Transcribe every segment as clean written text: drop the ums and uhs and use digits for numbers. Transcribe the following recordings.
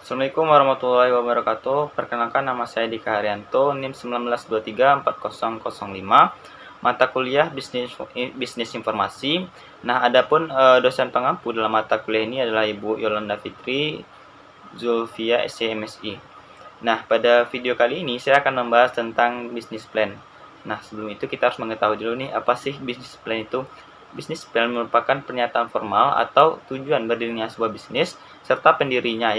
Assalamualaikum warahmatullahi wabarakatuh. Perkenalkan, nama saya Dika Haryanto, NIM 19234005, mata kuliah bisnis informasi. Nah, adapun dosen pengampu dalam mata kuliah ini adalah Ibu Yolanda Fitri Zulfia SCMSI. Nah, pada video kali ini saya akan membahas tentang bisnis plan. Nah, sebelum itu kita harus mengetahui dulu nih, apa sih bisnis plan itu? Bisnis plan merupakan pernyataan formal atau tujuan berdirinya sebuah bisnis serta pendirinya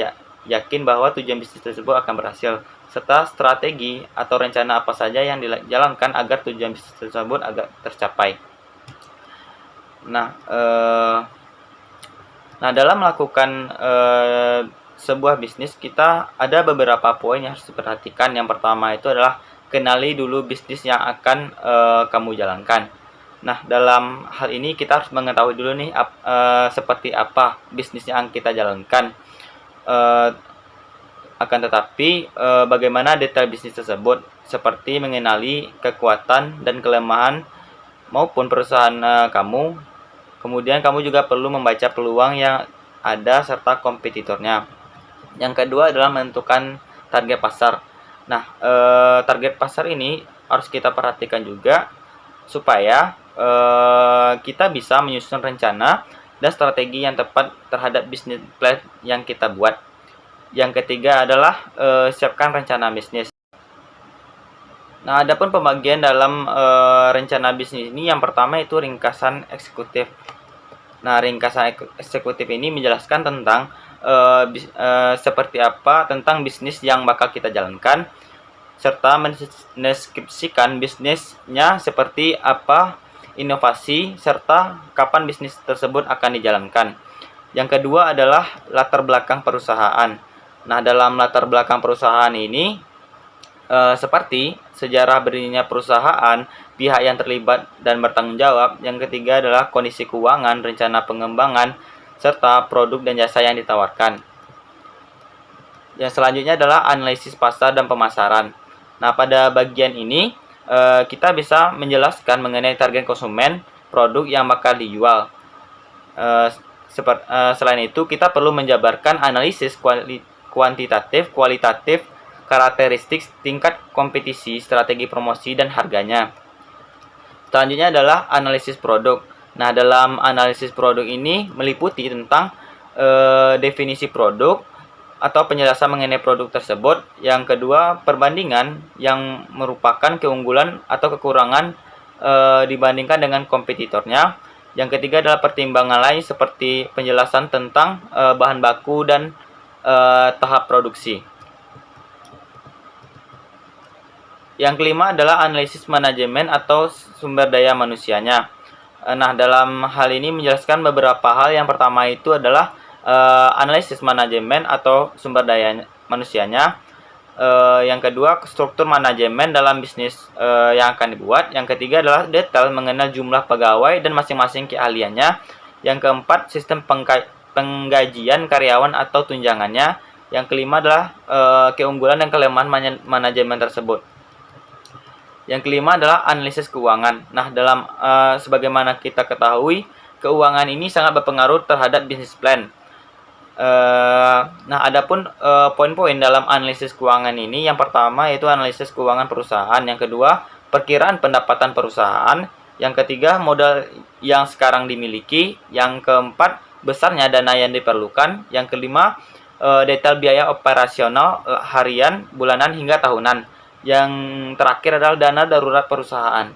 yakin bahwa tujuan bisnis tersebut akan berhasil, serta strategi atau rencana apa saja yang dijalankan agar tujuan bisnis tersebut agar tercapai. Nah, dalam melakukan sebuah bisnis, kita ada beberapa poin yang harus diperhatikan. Yang pertama itu adalah kenali dulu bisnis yang akan kamu jalankan. Nah, dalam hal ini kita harus mengetahui dulu nih seperti apa bisnis yang kita jalankan. Akan tetapi bagaimana detail bisnis tersebut, seperti mengenali kekuatan dan kelemahan maupun perusahaan kamu. Kemudian kamu juga perlu membaca peluang yang ada serta kompetitornya. Yang kedua adalah menentukan target pasar. Nah, target pasar ini harus kita perhatikan juga supaya kita bisa menyusun rencana dan strategi yang tepat terhadap bisnis plan yang kita buat. Yang ketiga adalah siapkan rencana bisnis. Nah, adapun pembagian dalam rencana bisnis ini, yang pertama itu ringkasan eksekutif. Nah, ringkasan eksekutif ini menjelaskan tentang seperti apa tentang bisnis yang bakal kita jalankan, serta mendeskripsikan bisnisnya seperti apa, inovasi, serta kapan bisnis tersebut akan dijalankan. Yang kedua adalah latar belakang perusahaan. Nah, dalam latar belakang perusahaan ini seperti sejarah berdirinya perusahaan, pihak yang terlibat dan bertanggung jawab. Yang ketiga adalah kondisi keuangan, rencana pengembangan, serta produk dan jasa yang ditawarkan. Yang selanjutnya adalah analisis pasar dan pemasaran. Nah, pada bagian ini kita bisa menjelaskan mengenai target konsumen, produk yang bakal dijual. Selain itu, kita perlu menjabarkan analisis kuantitatif, kualitatif, karakteristik, tingkat kompetisi, strategi promosi, dan harganya. Selanjutnya adalah analisis produk. Nah, dalam analisis produk ini meliputi tentang definisi produk atau penjelasan mengenai produk tersebut. Yang kedua, perbandingan yang merupakan keunggulan atau kekurangan dibandingkan dengan kompetitornya. Yang ketiga adalah pertimbangan lain seperti penjelasan tentang bahan baku dan tahap produksi. Yang kelima adalah analisis manajemen atau sumber daya manusianya. Nah, dalam hal ini menjelaskan beberapa hal. Yang pertama itu adalah analisis manajemen atau sumber daya manusianya. Yang kedua, struktur manajemen dalam bisnis yang akan dibuat. Yang ketiga adalah detail mengenai jumlah pegawai dan masing-masing keahliannya. Yang keempat, sistem penggajian karyawan atau tunjangannya. Yang kelima adalah keunggulan dan kelemahan manajemen tersebut. Yang kelima adalah analisis keuangan. Nah, dalam sebagaimana kita ketahui, keuangan ini sangat berpengaruh terhadap bisnis plan. Nah, adapun poin-poin dalam analisis keuangan ini, yang pertama yaitu analisis keuangan perusahaan. Yang kedua, perkiraan pendapatan perusahaan. Yang ketiga, modal yang sekarang dimiliki. Yang keempat, besarnya dana yang diperlukan. Yang kelima, detail biaya operasional harian, bulanan, hingga tahunan. Yang terakhir adalah dana darurat perusahaan.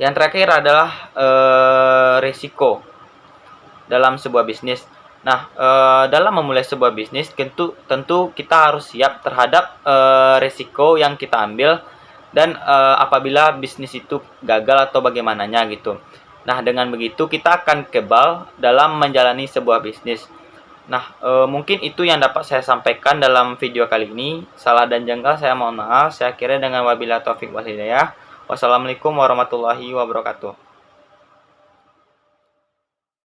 Yang terakhir adalah risiko dalam sebuah bisnis. Nah, dalam memulai sebuah bisnis, tentu kita harus siap terhadap risiko yang kita ambil, dan apabila bisnis itu gagal atau bagaimananya gitu. Nah, dengan begitu kita akan kebal dalam menjalani sebuah bisnis. Nah, mungkin itu yang dapat saya sampaikan dalam video kali ini. Salah dan janggal saya mohon maaf. Saya akhiri dengan wabillahi taufik wal hidayah. Wassalamualaikum warahmatullahi wabarakatuh.